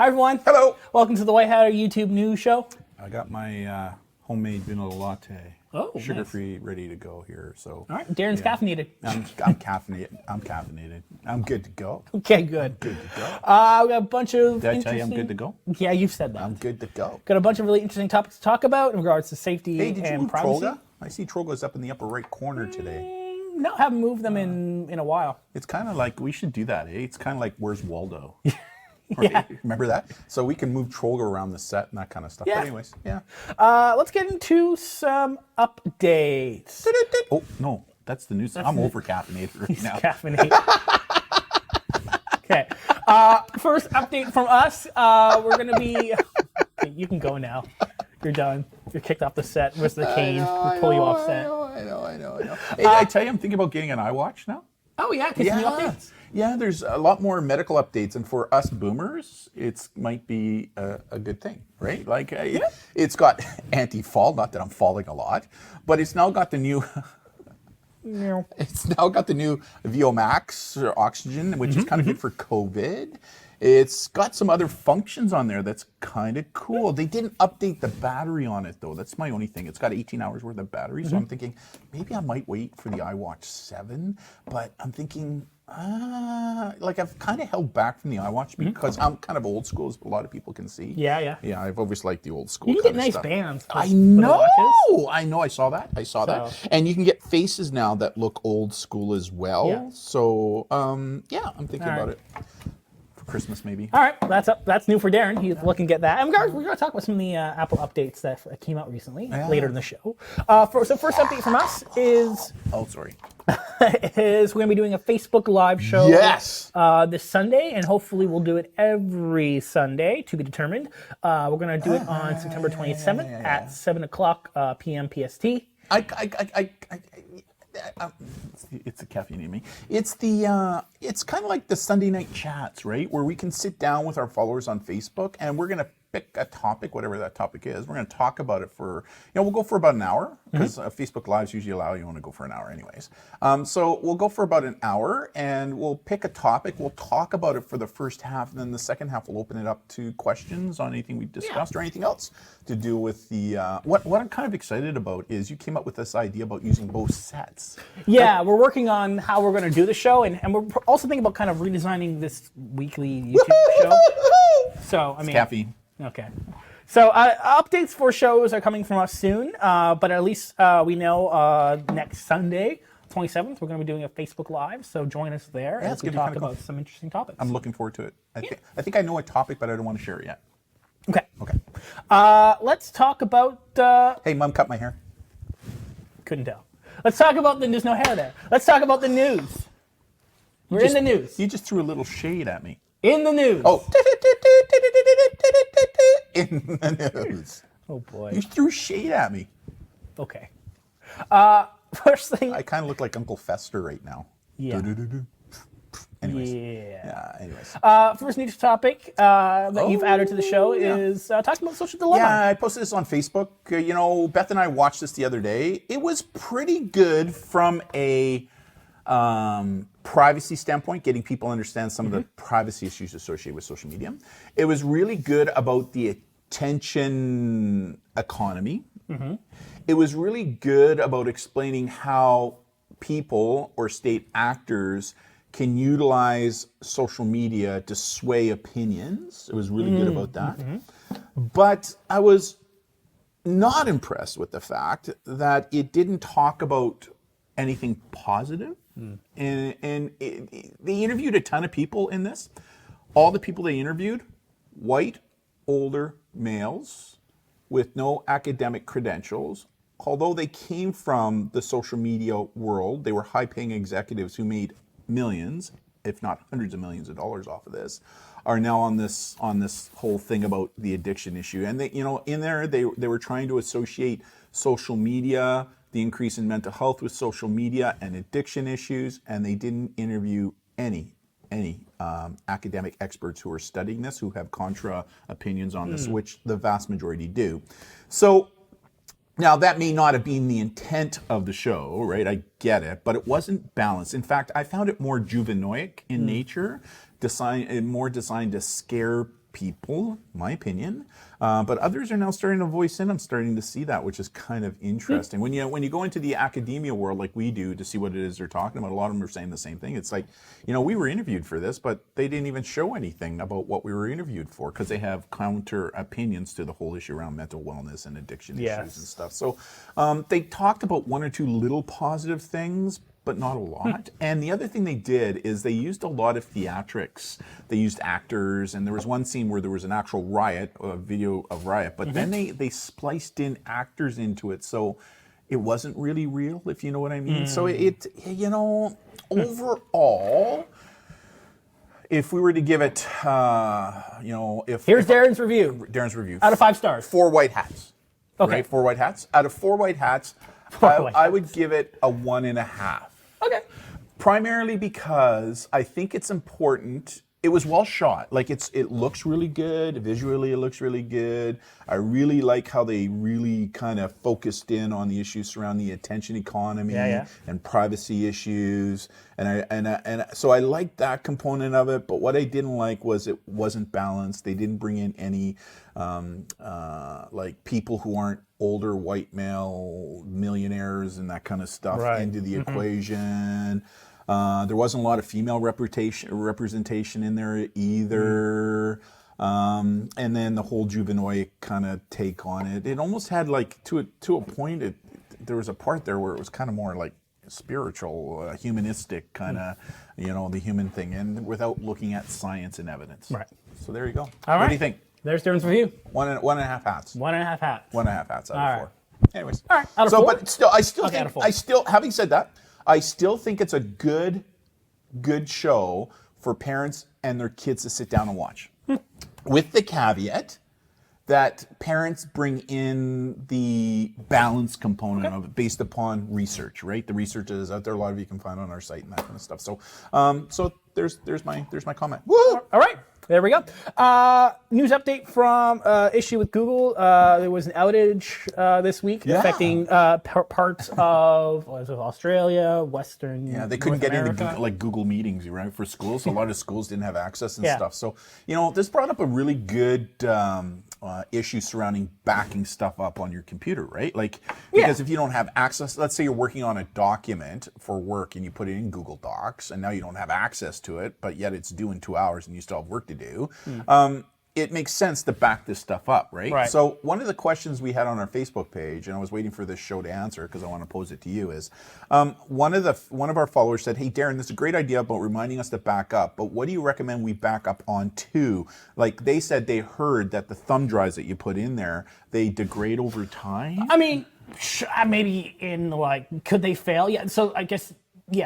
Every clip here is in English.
Hi, everyone. Hello. Welcome to the White Hatter YouTube news show. I got my homemade vanilla latte. Oh, sugar-free, ready to go here. So. All right, Darren's caffeinated. I'm caffeinated. I'm caffeinated. I'm good to go. Okay, good. Good to go. We got a bunch of Did I tell you I'm good to go? Yeah, you've said that. I'm good to go. Got a bunch of really interesting topics to talk about in regards to safety Hey, did you and move privacy. Troga? I see Troga's up in the upper right corner today. No, haven't moved them in a while. It's kind of like, we should do that, eh? It's kind of like, where's Waldo? Yeah. Remember that? So we can move Troga around the set and that kind of stuff. Yeah. But anyways, yeah. Let's get into some updates. Oh, no. That's the news. I'm over caffeinated right now. Caffeinated. Okay. First update from us. We're going to be... Okay, you can go now. You're done. You're kicked off the set. Where's the cane? We'll pull you off set. I know. Hey, I tell you, I'm thinking about getting an iWatch now. Oh, yeah, because new updates. Yeah, there's a lot more medical updates, and for us boomers, it might be a good thing, right? Like, it's got anti-fall, not that I'm falling a lot, but it's now got the new... It's now got the new VO Max or oxygen, which is kind of good for COVID. It's got some other functions on there that's kind of cool. They didn't update the battery on it, though. That's my only thing. It's got 18 hours worth of battery, so I'm thinking maybe I might wait for the iWatch 7, but I'm thinking, like I've kind of held back from the iWatch because I'm kind of old school, as a lot of people can see. Yeah. Yeah, I've always liked the old school. You can kind get of nice stuff. bands. I know. I saw that. So. And you can get faces now that look old school as well. Yeah. So, yeah, I'm thinking about it. Christmas maybe. All right, that's new for Darren. He's looking to get that. And we're going to talk about some of the Apple updates that came out recently later in the show. So first update from us is... Oh, sorry. is we're going to be doing a Facebook Live show this Sunday, and hopefully we'll do it every Sunday, to be determined. We're going to do it on September 27th at 7 o'clock p.m. PST. It's the caffeine in me. It's kind of like the Sunday night chats, right? Where we can sit down with our followers on Facebook and we're going to pick a topic, whatever that topic is. We're going to talk about it for, we'll go for about an hour because Facebook Lives usually allow you to go for an hour anyways. So we'll go for about an hour and we'll pick a topic. We'll talk about it for the first half, and then the second half we'll open it up to questions on anything we've discussed or anything else to do with the, what I'm kind of excited about is you came up with this idea about using both sets. Yeah, we're working on how we're going to do the show, and we're also thinking about kind of redesigning this weekly YouTube show. So, I mean... Caffeine. Okay. So updates for shows are coming from us soon, but at least we know next Sunday, 27th, we're going to be doing a Facebook Live, so join us there as we talk about some interesting topics. I'm looking forward to it. I think I know a topic, but I don't want to share it yet. Okay. Let's talk about... Hey, Mom, cut my hair. Couldn't tell. Let's talk about the... There's no hair there. Let's talk about the news. We're in the news. You just threw a little shade at me. In the news. Oh. In the news. Oh, boy. You threw shade at me. Okay. First thing... I kind of look like Uncle Fester right now. Yeah. Anyways. Yeah. Anyways. First news topic that you've added to the show is talking about social dilemma. Yeah, I posted this on Facebook. Beth and I watched this the other day. It was pretty good from a privacy standpoint, getting people to understand some of the privacy issues associated with social media. It was really good about the attention economy. It was really good about explaining how people or state actors can utilize social media to sway opinions. It was really good about that. But I was not impressed with the fact that it didn't talk about anything positive. And they interviewed a ton of people in this. All the people they interviewed, white, older males with no academic credentials. Although they came from the social media world, they were high-paying executives who made millions, if not hundreds of millions of dollars off of this, are now on this whole thing about the addiction issue. And they, in there they were trying to associate social media, the increase in mental health with social media and addiction issues, and they didn't interview any academic experts who are studying this, who have contra opinions on this, which the vast majority do. So now that may not have been the intent of the show, right? I get it, but it wasn't balanced. In fact, I found it more juvenoic in nature, more designed to scare people, my opinion, but others are now starting to voice in. I'm starting to see that, which is kind of interesting. When you go into the academia world like we do to see what it is they're talking about, a lot of them are saying the same thing. It's like, we were interviewed for this, but they didn't even show anything about what we were interviewed for because they have counter opinions to the whole issue around mental wellness and addiction issues and stuff. So they talked about one or two little positive things, but not a lot. And the other thing they did is they used a lot of theatrics. They used actors, and there was one scene where there was an actual riot, a video of riot, but then they spliced in actors into it, so it wasn't really real, if you know what I mean. So it, overall, if we were to give it, Here's Darren's review. Darren's review. Out of 5 stars. 4 white hats. Okay. Right? 4 white hats. Out of 4 white hats, I would give it a 1.5. Okay. Primarily because I think it's important. It was well shot. Like it looks really good. Visually, it looks really good. I really like how they really kind of focused in on the issues surrounding the attention economy and privacy issues. And so I liked that component of it. But what I didn't like was it wasn't balanced. They didn't bring in any like people who aren't older white male millionaires and that kind of stuff into the equation. There wasn't a lot of female representation in there either. And then the whole Juvenoid kind of take on it. It almost had like, to a point, there was a part there where it was kind of more like spiritual, humanistic kind of, the human thing, and without looking at science and evidence. Right. So there you go. All right. What do you think? There's Darren's review. 1.5 hats. 1.5 hats. 1.5 hats out of 4. Anyways. All right. Out of 4? But still, having said that, I still think it's a good show for parents and their kids to sit down and watch. With the caveat that parents bring in the balance component of it based upon research, right? The research is out there. A lot of you can find on our site and that kind of stuff. So, there's my comment. Woo! All right. There we go. News update from issue with Google. There was an outage this week affecting parts of Australia, Western. Yeah, they couldn't North get America. into Google meetings, right? For schools, a lot of schools didn't have access and stuff. So this brought up a really good issue surrounding backing stuff up on your computer, right? Like because if you don't have access, let's say you're working on a document for work and you put it in Google Docs, and now you don't have access to it, but yet it's due in 2 hours and you still have work to do. It makes sense to back this stuff up, right? So one of the questions we had on our Facebook page, and I was waiting for this show to answer because I want to pose it to you, is one of our followers said, "Hey Darren, this is a great idea about reminding us to back up, but what do you recommend we back up onto?" Like they said, they heard that the thumb drives that you put in there, they degrade over time. I mean, maybe could they fail? Yeah. So I guess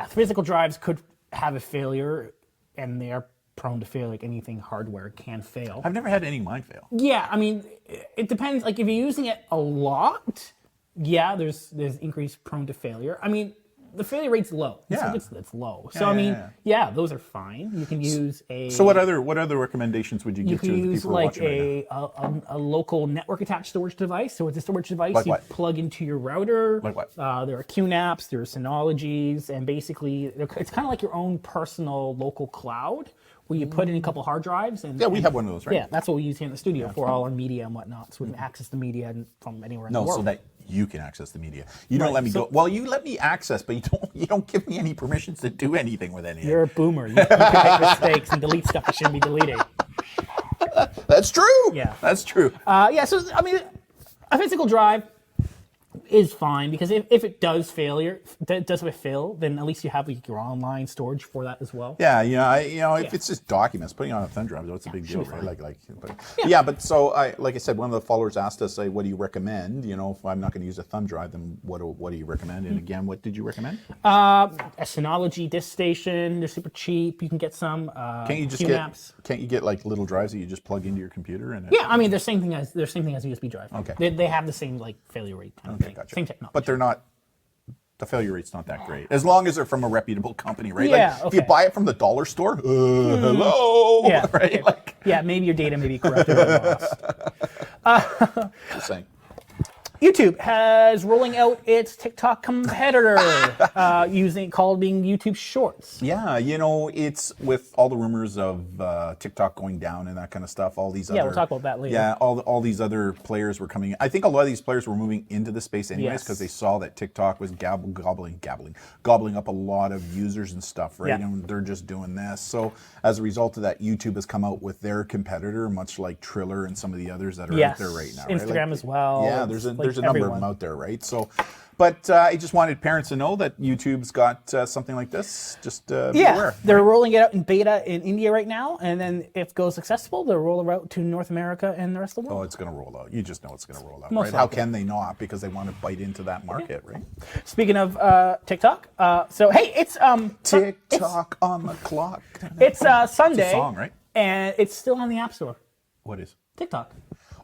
physical drives could have a failure, and they are prone to fail. Like anything hardware can fail. I've never had any of mine fail. Yeah, I mean, it depends. Like if you're using it a lot, there's increased prone to failure. I mean, the failure rate's low. It's low. So I mean, those are fine. You can use a. So what other recommendations would you give to the people who are watching right now? You can use a local network attached storage device. So it's a storage device you plug into your router. Like what? There are QNAPs, there are Synologies, and basically it's kind of like your own personal local cloud, where you put in a couple hard drives. And we have one of those, right? Yeah, that's what we use here in the studio for all our media and whatnot. So we can access the media from anywhere in the world. So that you can access the media. You don't let me go. Well, you let me access, but you don't give me any permissions to do anything with anything. You're a boomer. You can make mistakes and delete stuff that shouldn't be deleted. That's true. Yeah. That's true. So, I mean, a physical drive is fine, because if it does fail, then at least you have your online storage for that as well. If it's just documents, putting on a thumb drive, that's a big deal, right? But so like I said, one of the followers asked us, what do you recommend? If I'm not going to use a thumb drive, then what do you recommend? And again, what did you recommend? A Synology disk station. They're super cheap. You can get some. Can't you get like little drives that you just plug into your computer? And I mean, they're same thing as a USB drive. Okay. They have the same failure rate. Okay. Gotcha. Same technology. But the failure rate's not that great. As long as they're from a reputable company, right? Yeah, If you buy it from the dollar store, hello, yeah, right? Okay. Maybe your data may be corrupted or lost. Just saying. YouTube has rolling out its TikTok competitor being YouTube Shorts. Yeah, it's with all the rumors of TikTok going down and that kind of stuff. All these we'll talk about that later. Yeah, all these other players were coming in. I think a lot of these players were moving into the space anyways because they saw that TikTok was gobbling up a lot of users and stuff, right? And they're just doing this. So as a result of that, YouTube has come out with their competitor, much like Triller and some of the others that are out there right now. Instagram as well. Yeah, there's a number of them out there, right? So, but I just wanted parents to know that YouTube's got something like this. Just be aware. They're rolling it out in beta in India right now, and then if it goes successful, they'll roll it out to North America and the rest of the world. Oh, it's going to roll out. You just know it's going to roll out, right? How can they not? Because they want to bite into that market, right? Speaking of TikTok, so hey, it's TikTok on the clock. It's Sunday. It's a song, right? And it's still on the App Store. What is? TikTok.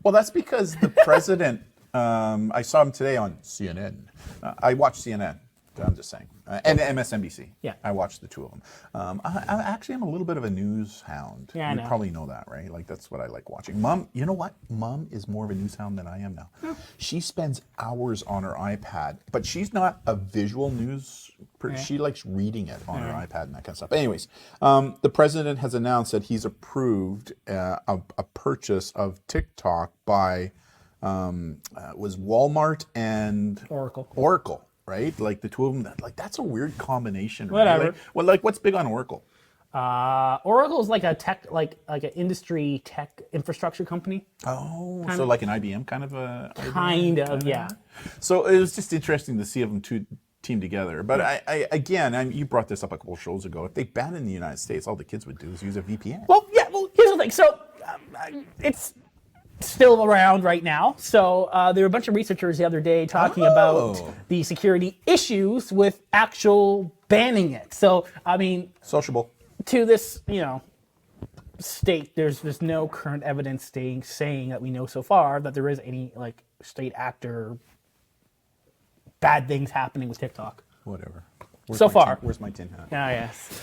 Well, that's because the president. I saw him today on CNN. I watch CNN. I'm just saying, and MSNBC. Yeah, I watched the two of them. I actually am a little bit of a news hound. Yeah, I know. You probably know that, right? Like that's what I like watching. Mom, you know what? Mom is more of a news hound than I am now. She spends hours on her iPad, but she's not a visual news. She likes reading it on her iPad and that kind of stuff. Anyways, the president has announced that he's approved a purchase of TikTok by was Walmart and Oracle. Right, like the two of them. That's a weird combination. Right? Whatever. What's big on Oracle? Oracle is like a tech, like an industry tech infrastructure company. Oh, so like an IBM kind of a. Kind of, yeah. So it was just interesting to see them two team together. But you brought this up a couple shows ago. If they ban in the United States, all the kids would do is use a VPN. Well, here's the thing. So it's still around right now. So there were a bunch of researchers the other day talking about the security issues with actual banning it. So, I mean, sociable to this, state, there's no current evidence saying that we know so far that there is any like state actor bad things happening with TikTok. Whatever. Where's my tin hat? Ah, yes.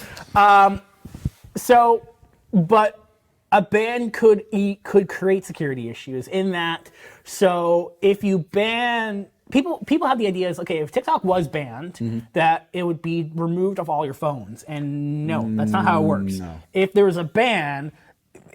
But a ban could create security issues in that. So if you ban people have the idea is, okay, if TikTok was banned, that it would be removed off all your phones, and no, that's not how it works. No. If there was a ban,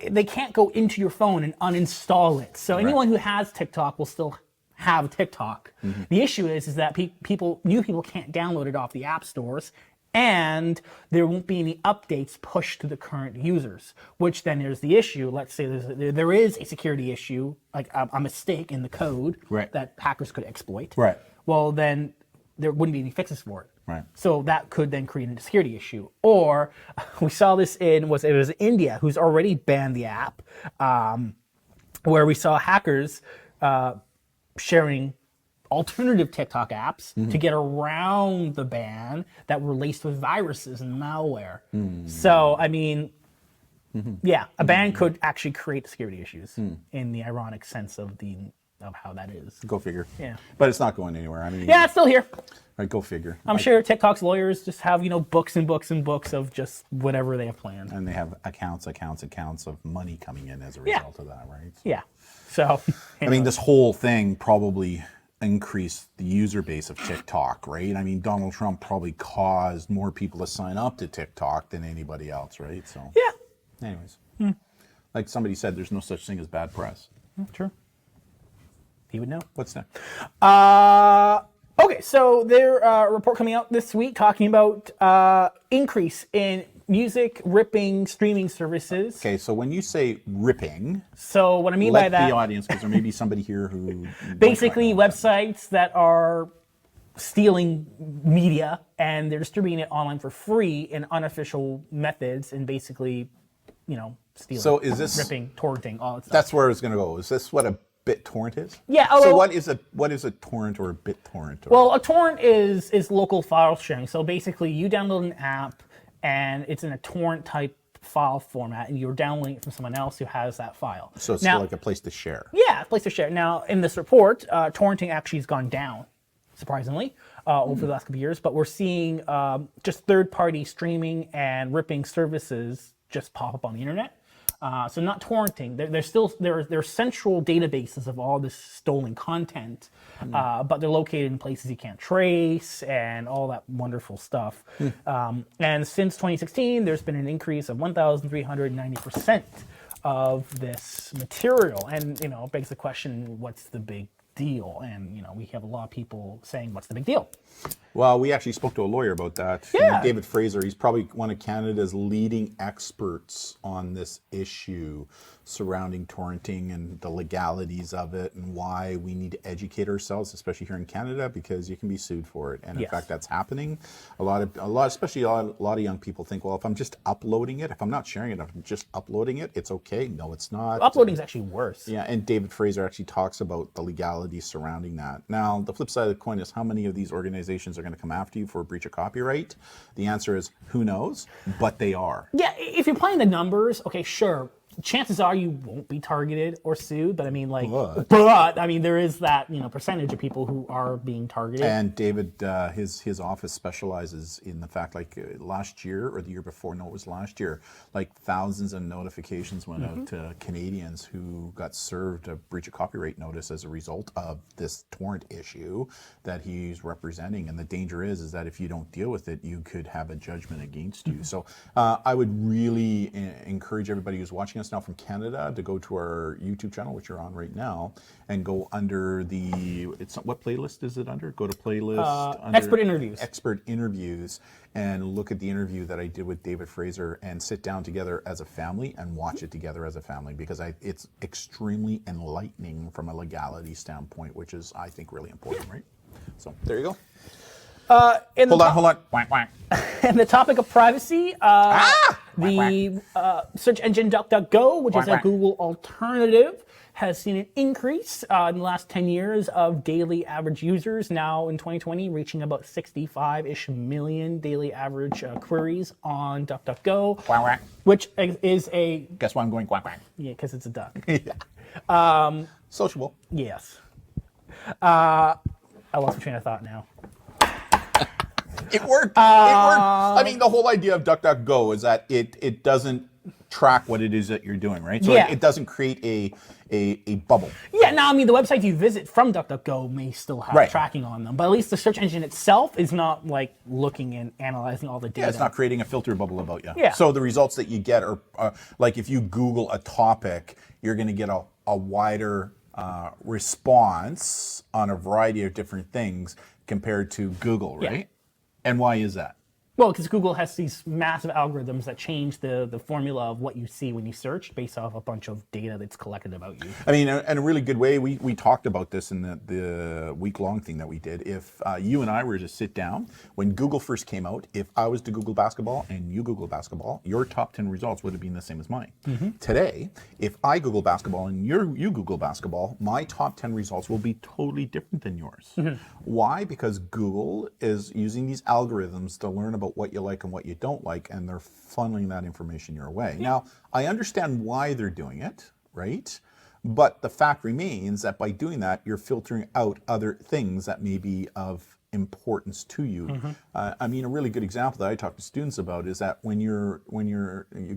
they can't go into your phone and uninstall it. So anyone who has TikTok will still have TikTok. The issue is that new people can't download it off the app stores. And there won't be any updates pushed to the current users, which then there's the issue. Let's say there is a security issue, like a mistake in the code that hackers could exploit. Right. Well, then there wouldn't be any fixes for it. Right. So that could then create a security issue. Or we saw this it was India, who's already banned the app, where we saw hackers sharing alternative TikTok apps to get around the ban that were laced with viruses and malware. So, I mean, a ban could actually create security issues in the ironic sense of how that is. Go figure. Yeah. But it's not going anywhere. I mean, it's still here. Right, go figure. I'm sure TikTok's lawyers just have, books and books and books of just whatever they have planned. And they have accounts of money coming in as a result of that, right? Yeah. So, I mean, this whole thing probably increase the user base of TikTok, right? I mean, Donald Trump probably caused more people to sign up to TikTok than anybody else, right? So, anyways, like somebody said, there's no such thing as bad press. True. He would know. What's next? Okay, so there a report coming out this week talking about increase in music ripping streaming services. Okay, so when you say ripping, so what I mean by that, let the audience, because there may be somebody here who basically websites that are stealing media and they're distributing it online for free in unofficial methods and basically, stealing. So is this ripping, torrenting, all that stuff? That's where it's going to go. Is this what a BitTorrent is? Yeah. So what is a torrent or a BitTorrent? Well, a torrent is local file sharing. So basically, you download an app and it's in a torrent type file format, and you're downloading it from someone else who has that file. So it's still like a place to share. Yeah, a place to share. Now, in this report, torrenting actually has gone down, surprisingly, over the last couple of years. But we're seeing just third-party streaming and ripping services just pop up on the internet. So not torrenting. They're central databases of all this stolen content, but they're located in places you can't trace and all that wonderful stuff. And since 2016, there's been an increase of 1,390% of this material. And, you know, it begs the question, what's the big deal? And, you know, we have a lot of people saying, what's the big deal? Well, we actually spoke to a lawyer about that. Yeah. David Fraser, he's probably one of Canada's leading experts on this issue surrounding torrenting and the legalities of it and why we need to educate ourselves, especially here in Canada, because you can be sued for it. And in fact, that's happening. Especially a lot of young people think, well, if I'm just uploading it, if I'm not sharing it, if I'm just uploading it, it's okay. No, it's not. Uploading is actually worse. Yeah, and David Fraser actually talks about the legalities surrounding that. Now, the flip side of the coin is how many of these organizations are going to come after you for a breach of copyright? The answer is who knows, but they are. Yeah, if you're playing the numbers, okay, sure. Chances are you won't be targeted or sued, but I mean, like, but I mean, there is that, you know, percentage of people who are being targeted. And David, his office specializes in the fact, like last year or the year before, no, it was last year, like thousands of notifications went out to Canadians who got served a breach of copyright notice as a result of this torrent issue that he's representing. And the danger is that if you don't deal with it, you could have a judgment against you. So I would really encourage everybody who's watching us now from Canada to go to our YouTube channel, which you're on right now, and go under what playlist is it under? Go to playlist. Under Expert interviews. Expert interviews, and look at the interview that I did with David Fraser and sit down together as a family and watch it together as a family, because it's extremely enlightening from a legality standpoint, which is, I think, really important, right? So there you go. Hold on. Quack, quack. And the topic of privacy, the search engine DuckDuckGo, which is a Google alternative, has seen an increase in the last 10 years of daily average users, now in 2020 reaching about 65-ish million daily average queries on DuckDuckGo, Quack, quack. which is a... Guess why I'm going quack, quack? Yeah, because it's a duck. Yeah. Sociable. Yes. I lost my train of thought now. It worked. It worked. I mean, the whole idea of DuckDuckGo is that it doesn't track what it is that you're doing, right? So it doesn't create a bubble. Yeah, now, I mean, the websites you visit from DuckDuckGo may still have tracking on them, but at least the search engine itself is not, like, looking and analyzing all the data. Yeah, it's not creating a filter bubble about you. Yeah. So the results that you get are like if you Google a topic, you're going to get a wider response on a variety of different things compared to Google, right? Yeah. And why is that? Well, because Google has these massive algorithms that change the formula of what you see when you search based off a bunch of data that's collected about you. I mean, in a really good way, we talked about this in the week-long thing that we did. If you and I were to sit down, when Google first came out, if I was to Google basketball and you Google basketball, your top 10 results would have been the same as mine. Today, if I Google basketball and you Google basketball, my top 10 results will be totally different than yours. Why? Because Google is using these algorithms to learn about what you like and what you don't like, and they're funneling that information your way. Now, I understand why they're doing it, right? But the fact remains that by doing that, you're filtering out other things that may be of importance to you. I mean, a really good example that I talk to students about is that when you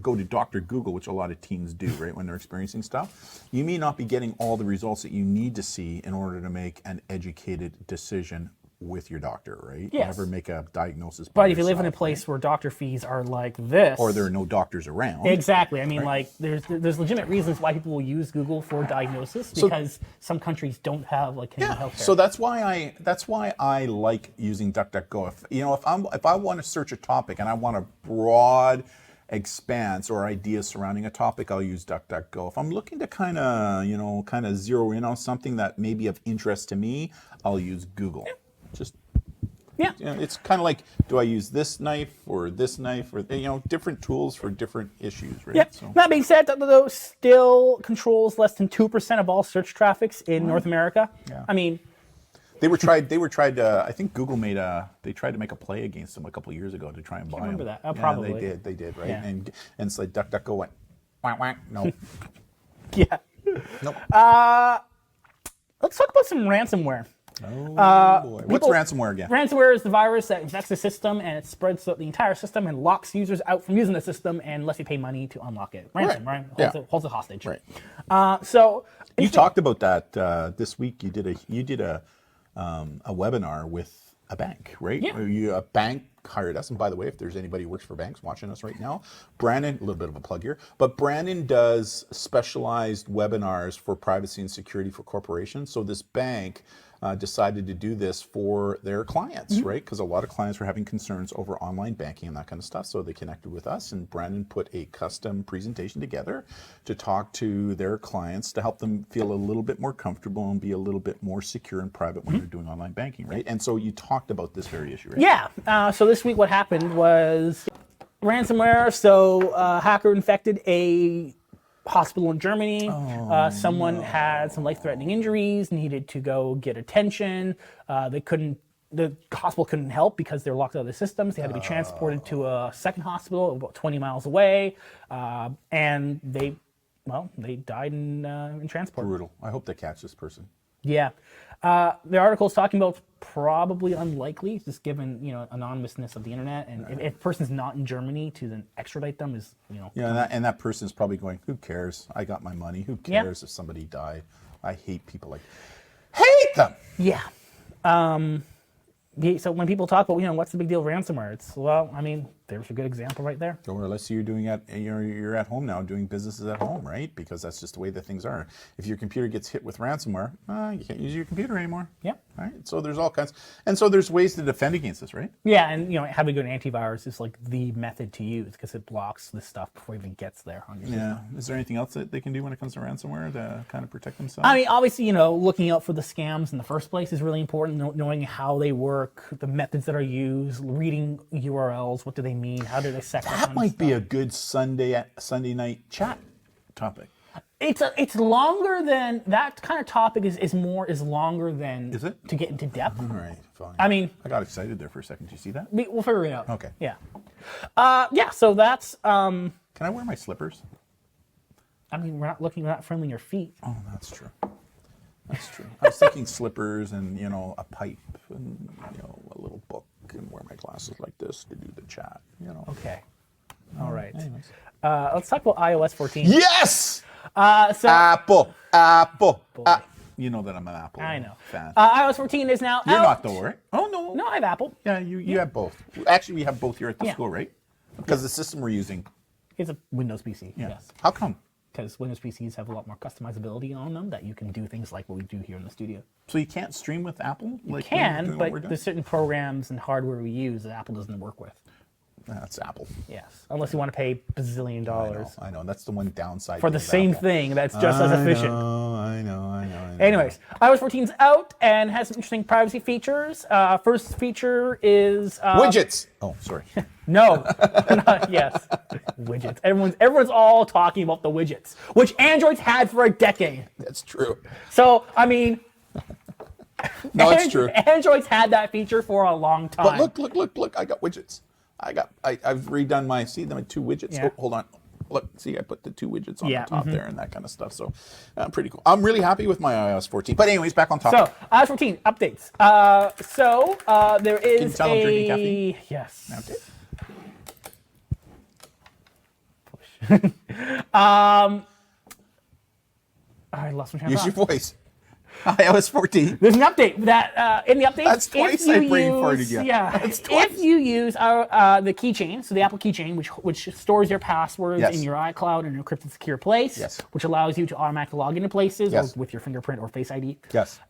go to Dr. Google, which a lot of teens do, right, when they're experiencing stuff, you may not be getting all the results that you need to see in order to make an educated decision with your doctor, right? Yes. Never make a diagnosis by But if you live in a yourself, place where doctor fees are like this... or there are no doctors around. Exactly. I mean, like, there's legitimate reasons why people will use Google for diagnosis, because some countries don't have, like, Canadian healthcare. So that's why I like using DuckDuckGo. If I want to search a topic and I want a broad expanse or ideas surrounding a topic, I'll use DuckDuckGo. If I'm looking to kind of zero in on something that may be of interest to me, I'll use Google. It's kind of like, do I use this knife or different tools for different issues, right? Yeah. So. That being said, DuckDuckGo still controls less than 2% of all search traffics in North America. Yeah. I mean, They were tried. I think Google tried to make a play against them a couple of years ago to try and buy them. Remember that? Probably. They did, right? Yeah. And it's like DuckDuckGo went, whack, whack, no. Yeah. Nope. Let's talk about some ransomware. Oh boy. What's ransomware again? Ransomware is the virus that infects the system and it spreads throughout the entire system and locks users out from using the system unless you pay money to unlock it. Ransom, right? Holds it hostage. Right. So you talked about that this week. You did a webinar with a bank, right? Yeah. A bank hired us. And by the way, if there's anybody who works for banks watching us right now, Brandon, a little bit of a plug here, but Brandon does specialized webinars for privacy and security for corporations. So this bank decided to do this for their clients, right? Because a lot of clients were having concerns over online banking and that kind of stuff. So they connected with us, and Brandon put a custom presentation together to talk to their clients to help them feel a little bit more comfortable and be a little bit more secure and private when they're doing online banking, right? And so you talked about this very issue, right? Yeah. So this week what happened was ransomware. So hacker infected a hospital in Germany. Someone had some life-threatening injuries, needed to go get attention. The hospital couldn't help because they're locked out of the systems. They had to be transported to a second hospital about 20 miles away, and they died in transport. Brutal. I hope they catch this person. Yeah. The article is talking about probably unlikely, just given anonymousness of the internet, and if a person's not in Germany, to then extradite them is and that person's probably going, who cares? I got my money. Who cares if somebody died? I hate people hate them. Yeah. So when people talk about what's the big deal with ransomware, it's there's a good example right there. Or unless you're at home now doing businesses at home, right? Because that's just the way that things are. If your computer gets hit with ransomware, you can't use your computer anymore. Yeah. Right. So there's all kinds, and so there's ways to defend against this, right? Yeah, and having a good antivirus is like the method to use because it blocks this stuff before it even gets there on your system. Yeah. Is there anything else that they can do when it comes to ransomware to kind of protect themselves? I mean, obviously, looking out for the scams in the first place is really important. Knowing how they work, the methods that are used, reading URLs, what do they mean, how do they set that might be a good Sunday night chat topic. It's longer than that kind of topic is longer than is it? To get into depth. All right, fine. I mean, I got excited there for a second. Did you see that? We'll figure it out. Okay. Yeah. So that's. Can I wear my slippers? I mean, we're not friendly your feet. Oh, that's true. That's true. I was thinking slippers and a pipe and a little book and wear my glasses like this to do the chat. Okay. All right. Anyways. Let's talk about iOS 14. Yes. So Apple. You know that I'm an Apple fan. iOS 14 is now You're out. not though, right? Oh no. No, I have Apple. Yeah, you have both. Actually, we have both here at the school, right? Because the system we're using. It's a Windows PC. Yeah. Yes. How come? Because Windows PCs have a lot more customizability on them that you can do things like what we do here in the studio. So you can't stream with Apple? You can, but there's certain programs and hardware we use that Apple doesn't work with. That's Apple. Yes, unless you want to pay bazillion dollars. I know. That's the one downside. For the same thing that's just as efficient. I know. Anyways, iOS 14's out and has some interesting privacy features. First feature is... widgets! Oh, sorry. No. Yes. Widgets. Everyone's all talking about the widgets, which Android's had for a decade. That's true. So, I mean... No, it's true. Android's had that feature for a long time. But look. I got widgets. I've redone my, see them two widgets. Yeah. Oh, hold on. Look, see, I put the two widgets on the top there and that kind of stuff. So pretty cool. I'm really happy with my iOS 14. But anyways, back on topic. So iOS 14 updates. There is Can you tell I'm drinking caffeine? Yes. Okay. I lost my train of Use your thought. voice. iOS 14. There's an update that in the update. That's twice I brain farted you. Yeah. That's twice. If you use the Keychain, so the Apple Keychain, which stores your passwords in your iCloud in an encrypted secure place, which allows you to automatically log into places or with your fingerprint or Face ID. Yes.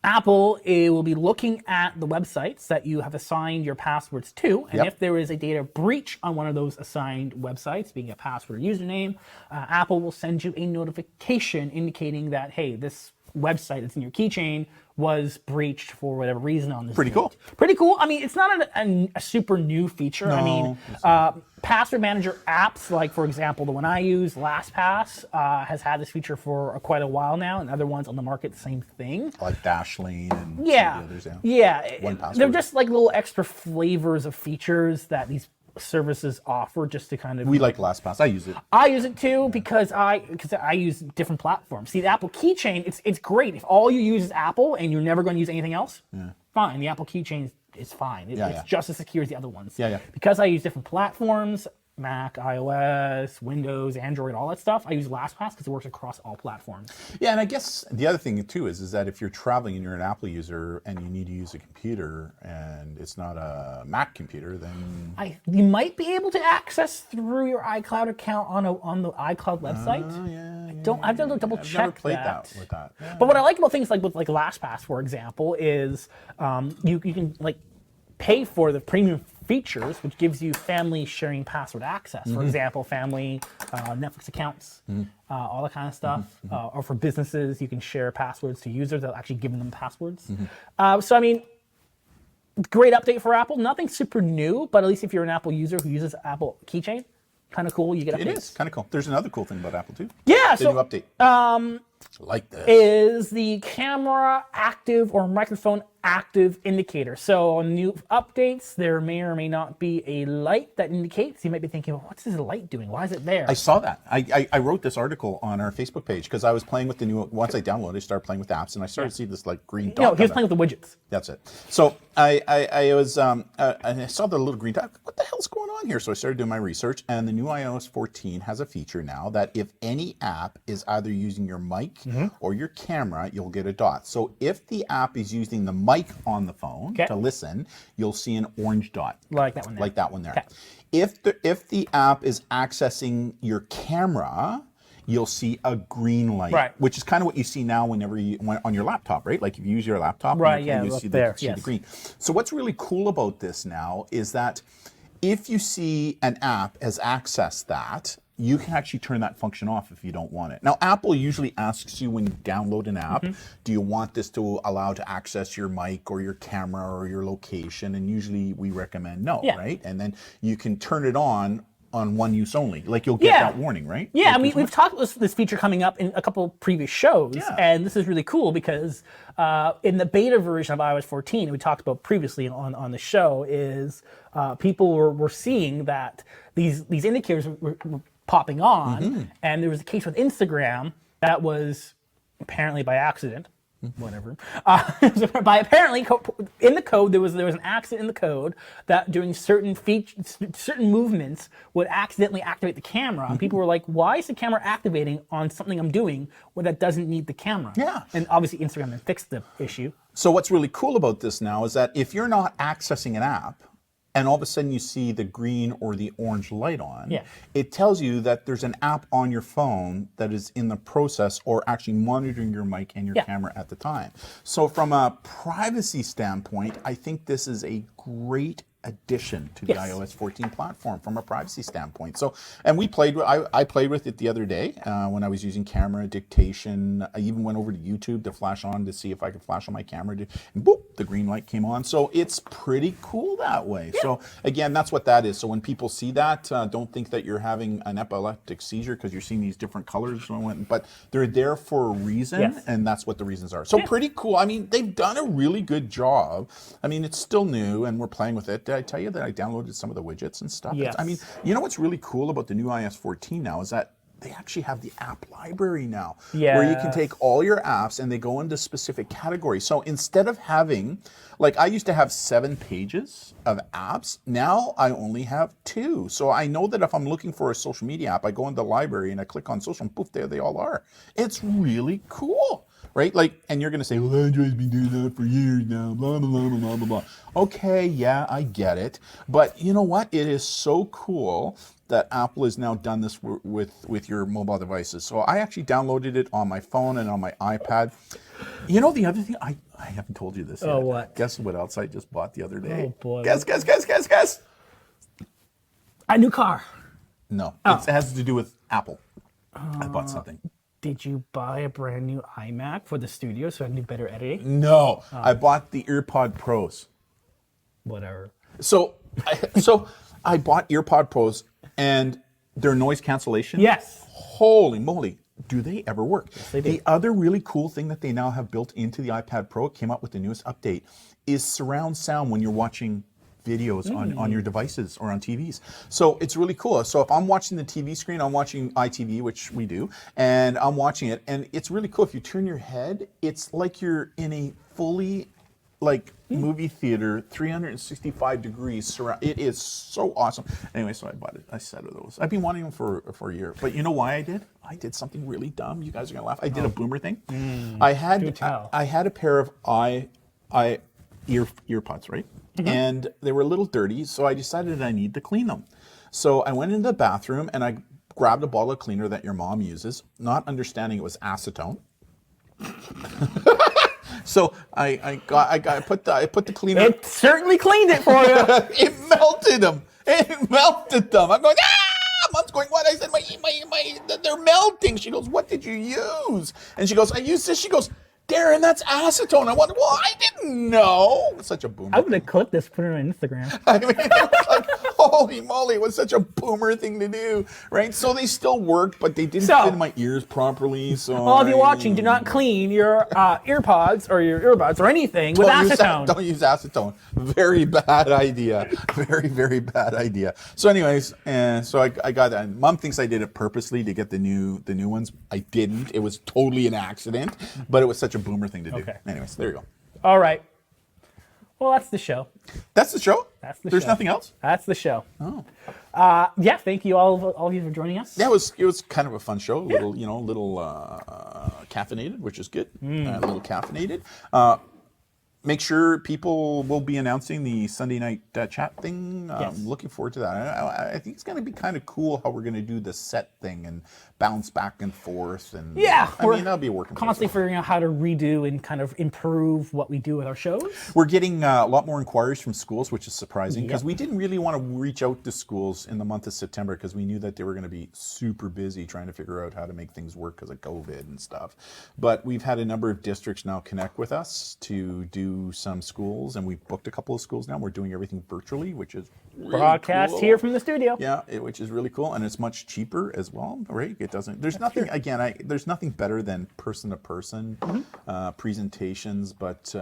Apple will be looking at the websites that you have assigned your passwords to, and if there is a data breach on one of those assigned websites, being a password or username, Apple will send you a notification indicating that, hey, this website that's in your keychain was breached for whatever reason on this Pretty date. cool. Pretty cool. I mean, it's not a super new feature. No, I mean, password manager apps, like, for example, the one I use, LastPass, has had this feature for quite a while now, and other ones on the market, same thing. Like Dashlane and some of the others, Yeah. One Password. They're just like little extra flavors of features that these services offer just to kind of. We like LastPass. I use it. I use it too because I use different platforms. See, the Apple Keychain, it's great if all you use is Apple and you're never going to use anything else. Fine, the Apple Keychain is fine. It's just as secure as the other ones. Because I use different platforms. Mac, iOS, Windows, Android, all that stuff. I use LastPass because it works across all platforms. Yeah, and I guess the other thing too is that if you're traveling and you're an Apple user and you need to use a computer and it's not a Mac computer, then you might be able to access through your iCloud account on the iCloud website. I have to double check. I've never played that with that. But what I like about things like with LastPass, for example, is you can like pay for the premium features, which gives you family sharing password access. For example, family Netflix accounts, all that kind of stuff. Or for businesses, you can share passwords to users without actually giving them passwords. So I mean, great update for Apple. Nothing super new, but at least if you're an Apple user who uses Apple Keychain, kind of cool. You get updates. It is kind of cool. There's another cool thing about Apple too. Yeah. The new update. Like this. Is the camera active or microphone active indicator. So on new updates, there may or may not be a light that indicates. You might be thinking, well, what's this light doing? Why is it there? I saw that. I wrote this article on our Facebook page because I was playing with the new, once I downloaded, I started playing with apps and I started to see this like green dot. No, he was playing with the widgets. That's it. So I was, and I saw the little green dot. What the hell's going on here? So I started doing my research, and the new iOS 14 has a feature now that if any app is either using your mic or your camera, you'll get a dot. So if the app is using the mic on the phone to listen, you'll see an orange dot. Like that one there. Like that one there. Okay. If the app is accessing your camera, you'll see a green light, which is kind of what you see now whenever you on your laptop, right? Like if you use your laptop, you see the green. So what's really cool about this now is that if you see an app has accessed that, you can actually turn that function off if you don't want it. Now, Apple usually asks you when you download an app, do you want this to allow to access your mic or your camera or your location? And usually we recommend no, right? And then you can turn it on one use only. Like you'll get that warning, right? Yeah, like I mean, we've talked about this feature coming up in a couple previous shows, and this is really cool because in the beta version of iOS 14, we talked about previously on the show, is people were seeing that these indicators were popping on, and there was a case with Instagram that was apparently by accident, whatever. By apparently in the code there was an accident in the code that doing certain movements would accidentally activate the camera, and people were like, "Why is the camera activating on something I'm doing when that doesn't need the camera?" And obviously Instagram then fixed the issue. So what's really cool about this now is that if you're not accessing an app, and all of a sudden you see the green or the orange light on, it tells you that there's an app on your phone that is in the process or actually monitoring your mic and your camera at the time. So from a privacy standpoint, I think this is a great addition to the iOS 14 platform from a privacy standpoint. So, and we played with, I played with it the other day when I was using camera dictation. I even went over to YouTube to flash on to see if I could flash on my camera, and boop, the green light came on. So it's pretty cool that way. So again, that's what that is. So when people see that, don't think that you're having an epileptic seizure because you're seeing these different colors, but they're there for a reason, and that's what the reasons are. So pretty cool. I mean, they've done a really good job. I mean, it's still new and we're playing with it. Did I tell you that I downloaded some of the widgets and stuff? I mean, you know what's really cool about the new iOS 14 now is that they actually have the app library now, where you can take all your apps and they go into specific categories. So instead of having, like I used to have 7 pages of apps, now I only have 2. So I know that if I'm looking for a social media app, I go into the library and I click on social and poof, there they all are. It's really cool. Right? Like, and you're going to say, well, Android's been doing that for years now, blah, blah, blah, blah, blah, blah. Okay, yeah, I get it. But you know what? It is so cool that Apple has now done this with your mobile devices. So I actually downloaded it on my phone and on my iPad. You know, the other thing, I haven't told you this yet. Oh, what? Guess what else I just bought the other day? Oh, boy. Guess. A new car. No, it has to do with Apple. I bought something. Did you buy a brand new iMac for the studio so I can do better editing? No, I bought the EarPod Pros. Whatever. So I bought EarPod Pros and their noise cancellation. Yes. Holy moly. Do they ever work? Yes, they do. The other really cool thing that they now have built into the iPad Pro, came out with the newest update, is surround sound when you're watching videos on your devices or on TVs. So it's really cool. So if I'm watching the TV screen, I'm watching ITV, which we do, and I'm watching it, and it's really cool. If you turn your head, it's like you're in a fully movie theater, 365 degrees surround. It is so awesome. Anyway, so I bought a set of those. I've been wanting them for a year. But you know why I did? I did something really dumb. You guys are gonna laugh. I did a boomer thing. I had a pair of earpods, right? And they were a little dirty, so I decided I need to clean them. So I went into the bathroom and I grabbed a bottle of cleaner that your mom uses, not understanding it was acetone. So I put the cleaner. It certainly cleaned it for you. It melted them. It melted them. I'm going, Mom's going, what? I said, they're melting. She goes, what did you use? And she goes, I used this. She goes, Darren, that's acetone. I went, well, I didn't know. Such a boomer. I would have clipped this, put it on Instagram. I mean, it was like, holy moly, it was such a boomer thing to do, right? So they still worked, but they didn't fit in my ears properly. So all of you watching, do not clean your earpods or your earbuds or anything with acetone. Don't use acetone. Very bad idea. Very, very bad idea. So anyways, so I got that. Mom thinks I did it purposely to get the new ones. I didn't. It was totally an accident, but it was such a boomer thing to do. Okay. Anyways, there you go. All right. Well, that's the show. That's the show? There's show. Nothing else? That's the show. Oh. Yeah, thank you all of you for joining us. Yeah, it was kind of a fun show. Little caffeinated, which is good. A little caffeinated. Make sure people will be announcing the Sunday night chat thing. Yes. I'm looking forward to that. I think it's going to be kind of cool how we're going to do the set thing and bounce back and forth. And yeah, I mean, that'll be a working constantly figuring out how to redo and kind of improve what we do with our shows. We're getting a lot more inquiries from schools, which is surprising because we didn't really want to reach out to schools in the month of September because we knew that they were going to be super busy trying to figure out how to make things work because of COVID and stuff. But we've had a number of districts now connect with us to do some schools, and we've booked a couple of schools now. We're doing everything virtually, which is really broadcast cool. Here from the studio. Yeah, which is really cool, and it's much cheaper as well, right? It doesn't. There's nothing. Again, there's nothing better than person-to-person presentations, but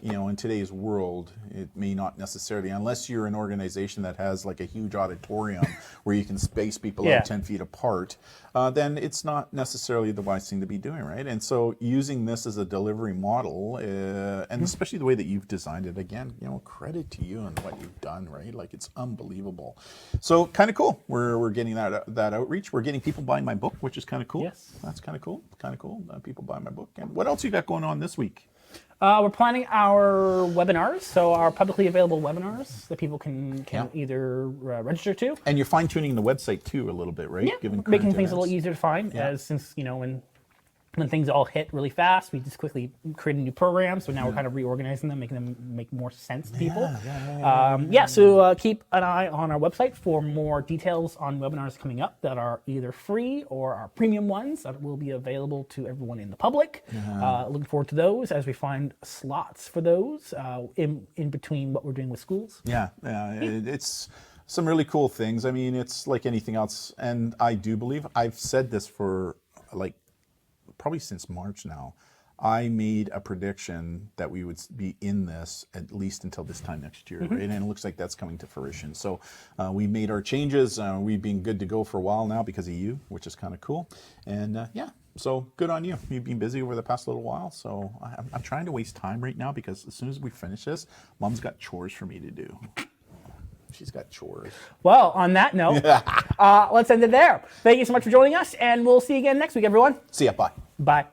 in today's world, it may not necessarily, unless you're an organization that has like a huge auditorium where you can space people out 10 feet apart. Then it's not necessarily the wise thing to be doing, right? And so using this as a delivery model, and especially the way that you've designed it, again, credit to you and what you've done, right? Like it's unbelievable. So kind of cool. We're getting that outreach. We're getting people buying my book, which is kind of cool. Yes. That's kind of cool. Kind of cool. People buying my book. And what else you got going on this week? We're planning our webinars, so our publicly available webinars that people can either register to. And you're fine-tuning the website too a little bit, right? Yeah, making things a little easier to find, as since when things all hit really fast, we just quickly created new programs. So now we're kind of reorganizing them, making them make more sense to people. So keep an eye on our website for more details on webinars coming up that are either free or our premium ones that will be available to everyone in the public. Looking forward to those as we find slots for those in between what we're doing with schools. It's some really cool things. I mean, it's like anything else. And I do believe, I've said this for probably since March now, I made a prediction that we would be in this at least until this time next year, right? And it looks like that's coming to fruition. So we made our changes. We've been good to go for a while now because of you, which is kind of cool. And so good on you. You've been busy over the past little while. So I'm trying to waste time right now because as soon as we finish this, Mom's got chores for me to do. She's got chores. Well, on that note, let's end it there. Thank you so much for joining us, and we'll see you again next week, everyone. See ya. Bye. Bye.